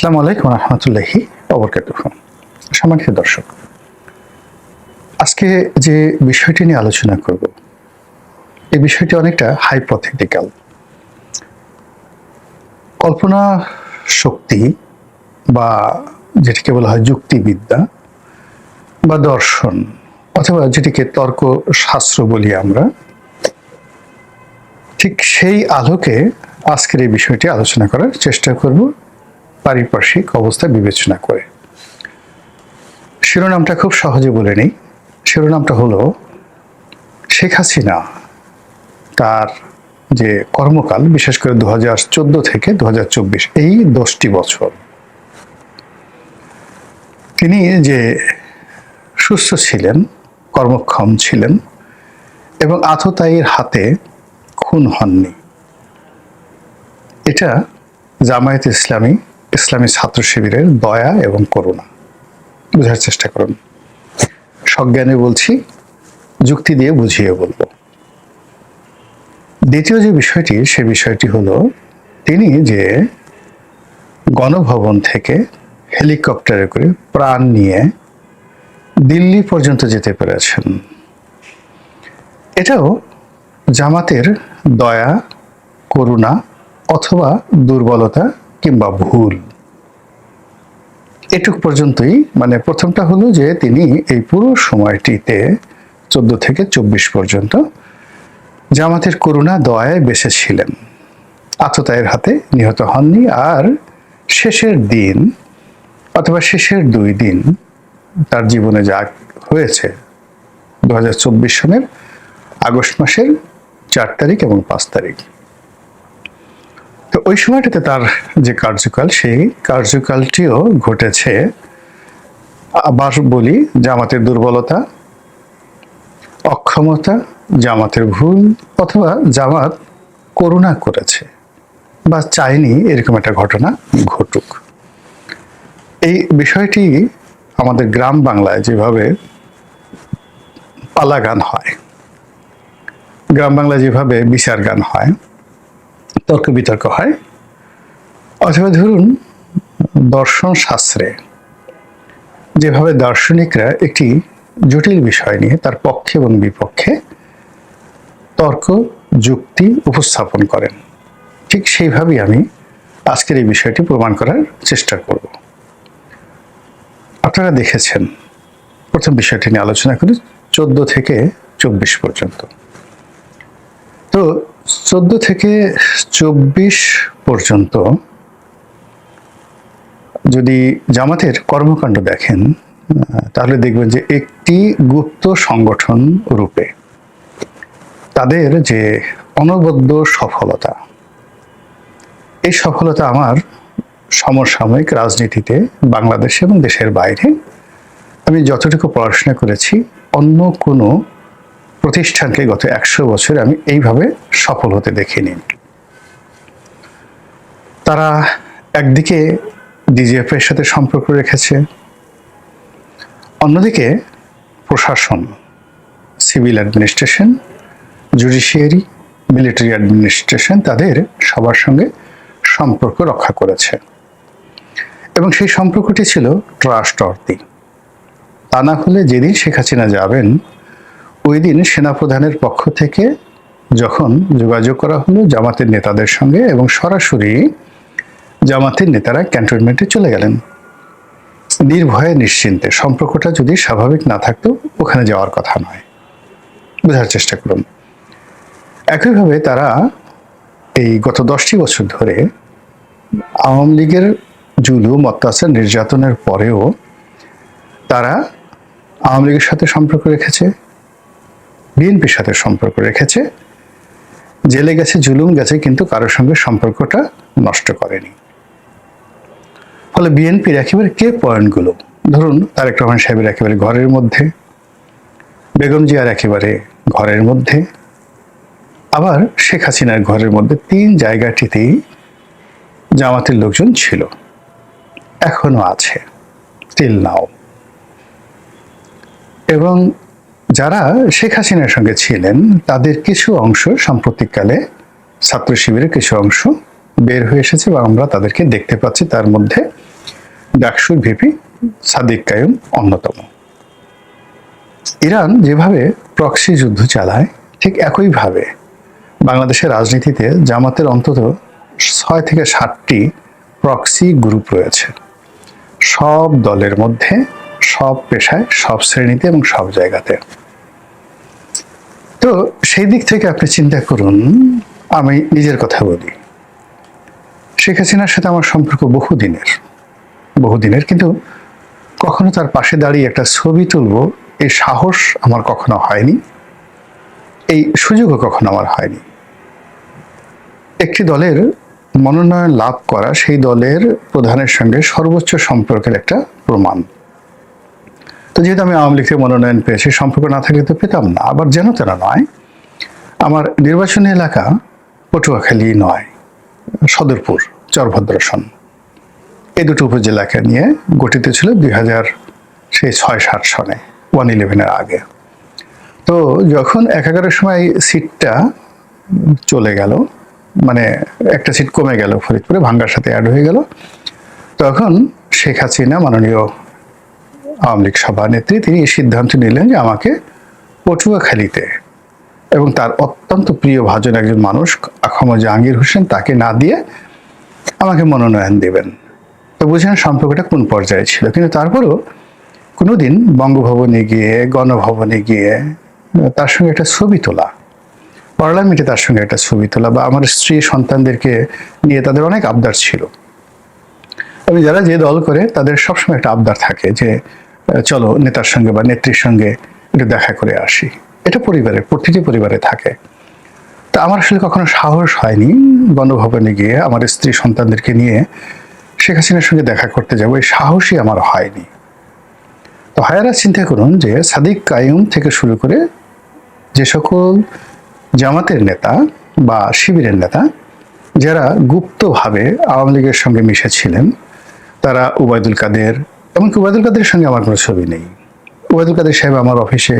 আসসালামু আলাইকুম রহমতুল্লাহি ওয়াবারাকাতুহু। সম্মানিত দর্শক, আজকে যে বিষয়টি নিয়ে আলোচনা করব এই বিষয়টি অনেকটা হাইপোথেটিক্যাল। কল্পনা শক্তি বা যেটিকে বলা হয় যুক্তিবিদ্যা বা দর্শন অথবা যেটিকে তর্ক শাস্ত্র বলি আমরা, ঠিক সেই আলোকে আজকের এই বিষয়টি আলোচনা করার চেষ্টা করব পারিপার্শ্বিক অবস্থা বিবেচনা করে। শিরোনামটা খুব সহজে বলে নেই। শিরোনামটা হলো শেখ হাসিনা তার যে কর্মকাল, বিশেষ করে 2014 থেকে 2024 এই 10টি বছর তিনি যে সুস্থ ছিলেন, কর্মক্ষম ছিলেন এবং আততায়ীর হাতে খুন হননি, এটা জামায়াতে ইসলামী ইসলামী ছাত্র শিবিরের দয়া এবং করুণা। বোঝার চেষ্টা করুন, সজ্ঞানে বলছি, যুক্তি দিয়ে বুঝিয়ে বলবো। দ্বিতীয় যে বিষয়টি, সে বিষয়টি হলো তিনি যে গণভবন থেকে হেলিকপ্টারে করে প্রাণ নিয়ে দিল্লি পর্যন্ত যেতে পেরেছেন, এটাও জামাতের দয়া, করুণা অথবা দুর্বলতা কিংবা ভুল। এটুক পর্যন্তই। মানে প্রথমটা হলো যে তিনি এই পুরো সময়টিতে 14 থেকে 24 পর্যন্ত জামাতের করুণা দয়ায় বেঁচে ছিলেন, আততায়ীর হাতে নিহত হননি। আর শেষের দিন অথবা শেষের 2 দিন তার জীবনে যা হয়েছে 2024 সনের আগস্ট মাসের 4 তারিখ এবং 5 তারিখ, তো ওই সময়টাতে তার যে কার্যকাল, সেই কার্যকালটিও ঘটেছে, আবার বলি, জামাতের দুর্বলতা, অক্ষমতা, জামাতের ভুল অথবা জামাত করুণা করেছে বা চায়নি এরকম একটা ঘটনা ঘটুক। এই বিষয়টি আমাদের গ্রাম বাংলায় যেভাবে পালা গান হয়, গ্রাম বাংলায় যেভাবে বিচার গান হয়, তর্ক বিতর্ক হয়, অথবা ধরুন দর্শন শাস্ত্রে যেভাবে দার্শনিকরা একটি জটিল বিষয় নিয়ে তার পক্ষে এবং বিপক্ষে তর্ক যুক্তি উপস্থাপন করেন, ঠিক সেইভাবেই আমি আজকের এই বিষয়টি প্রমাণ করার চেষ্টা করব। আপনারা দেখেছেন, প্রথম বিষয়টি নিয়ে আলোচনা করি 14 থেকে 24 পর্যন্ত। তো 14 থেকে 24 পর্যন্ত যদি জামাতের কর্মকাণ্ড দেখেন, তাহলে দেখবেন যে একটি গুপ্ত সংগঠন রূপে তাদের যে অনবদ্য সফলতা, এই সফলতা আমার সমসাময়িক রাজনীতিতে বাংলাদেশ এবং দেশের বাইরে আমি যতটুকু পড়াশোনা করেছি, অন্য কোনো প্রতিষ্ঠানকে গত 100 বছরে আমি এইভাবে সফল হতে দেখিনি। তারা একদিকে ডিজিএফের সাথে সম্পর্ক রেখেছে, অন্যদিকে প্রশাসন, civil administration, judiciary, military administration, তাদের সবার সঙ্গে সম্পর্ক রক্ষা করেছে এবং সেই সম্পর্কটি ছিল ট্রাস্ট অর্থী। তা না হলে যেদিন শেখ হাসিনা যাবেন, ওই দিন সেনাপ্রধানের পক্ষ থেকে যখন যোগাযোগ করা হলো জামাতের নেতাদের সঙ্গে, এবং সরাসরি জামাতের নেতারা ক্যান্টনমেন্টে চলে গেলেন নির্ভয়ে নিশ্চিন্তে। সম্পর্কটা যদি স্বাভাবিক না থাকতো ওখানে যাওয়ার কথা নয়। বোঝার চেষ্টা করুন। একইভাবে তারা এই গত 10টি বছর ধরে আওয়ামী লীগের জুলুম, অত্যাচার, নির্যাতনের পরেও তারা আওয়ামী লীগের সাথে সম্পর্ক রেখেছে, বিএনপির সাথে সম্পর্ক রেখেছে, জেলে গেছে, জুলুম গেছে, কিন্তু কারোর সঙ্গে সম্পর্কটা নষ্ট করেনি। ফলে বিএনপির একেবারে কে পয়েন্টগুলো, ধরুন তারেক রহমান সাহেবের একেবারে ঘরের মধ্যে, বেগম জিয়ার একেবারে ঘরের মধ্যে, আবার শেখ হাসিনার ঘরের মধ্যে, 3 জায়গাটিতেই জামাতের লোকজন ছিল, এখনো আছে, স্টিল নাও। এবং যারা শেখ হাসিনার সঙ্গে ছিলেন তাদের কিছু অংশ সাম্প্রতিককালে ছাত্র শিবিরের কিছু অংশ বের হয়ে এসেছে এবং আমরা তাদেরকে দেখতে পাচ্ছি। তার মধ্যে ডাকসুর ভিপি সাদিক কায়ুম অন্যতম। ইরান যেভাবে প্রক্সি যুদ্ধ চালায়, ঠিক একইভাবে বাংলাদেশের রাজনীতিতে জামাতের অন্তত 6 থেকে 7টি প্রক্সি গ্রুপ রয়েছে, সব দলের মধ্যে, সব পেশায়, সব শ্রেণীতে এবং সব জায়গাতে। তো সেই দিক থেকে আপনি চিন্তা করুন, আমি নিজের কথা বলি, শেখ হাসিনার সাথে আমার সম্পর্ক বহুদিনের, কিন্তু কখনো তার পাশে দাঁড়িয়ে একটা ছবি তুলব এই সাহস আমার কখনো হয়নি, এই সুযোগও কখনো আমার হয়নি। একটি দলের মনোনয়ন লাভ করা সেই দলের প্রধানের সঙ্গে সর্বোচ্চ সম্পর্কের একটা প্রমাণ। তো যেহেতু আমি আওয়ামী লীগ থেকে মনোনয়ন পেয়েছি, সম্পর্ক না থাকলে তো পেতাম না। আবার যেন তেন নয়, আমার নির্বাচনী এলাকা পটুয়াখালী নয়, সদরপুর, চরভদ্রাসন, এই দুটো উপজেলাকে নিয়ে গঠিত ছিল 2006-07 সনে 111-এর আগে। তো যখন 11-এর সময় সিটটা চলে গেল, মানে একটা সিট কমে গেল ফরিদপুরে, ভাঙ্গার সাথে অ্যাড হয়ে গেল, তখন শেখ হাসিনা মাননীয় আওয়ামী লীগ সভানেত্রী তিনি এই সিদ্ধান্ত নিলেন যে আমাকে পটুয়াখালীতে এবং তার অত্যন্ত প্রিয় ভাজন একজন মানুষ আখম জাহাঙ্গীর হোসেন, তাকে না দিয়ে আমাকে মনোনয়ন দেবেন। তো বুঝেন সম্পর্কটা কোন পর্যায়ে ছিল। কিন্তু তারপরও কোনোদিন বঙ্গভবনে গিয়ে, গণভবনে গিয়ে তার সঙ্গে একটা ছবি তোলা, পার্লামেন্টে তার সঙ্গে একটা ছবি তোলা, বা আমার স্ত্রী সন্তানদেরকে নিয়ে তাদের অনেক আবদার ছিল। আমি যারা যে দল করে তাদের সবসময় একটা আবদার থাকে যে চলো নেতার সঙ্গে বা নেত্রীর সঙ্গে একটু দেখা করে আসি। এটা পরিবারের, প্রতিটি পরিবারে থাকে। তা আমার আসলে কখনো সাহস হয়নি গণভবনে গিয়ে আমার স্ত্রী সন্তানদেরকে নিয়ে শেখ হাসিনার সঙ্গে দেখা করতে যাবো, এই সাহসই আমার হয়নি। তো হায়ারা চিন্তা করুন যে সাদিক কায়ুম থেকে শুরু করে যে সকল জামাতের নেতা বা শিবিরের নেতা যারা গুপ্তভাবে আওয়ামী লীগের সঙ্গে মিশেছিলেন, তারা ওবায়দুল কাদের, এমনকি ওবায়দুল কাদের সঙ্গে আমার কোনো ছবি নেই। ওবায়দুল কাদের সাহেব আমার অফিসে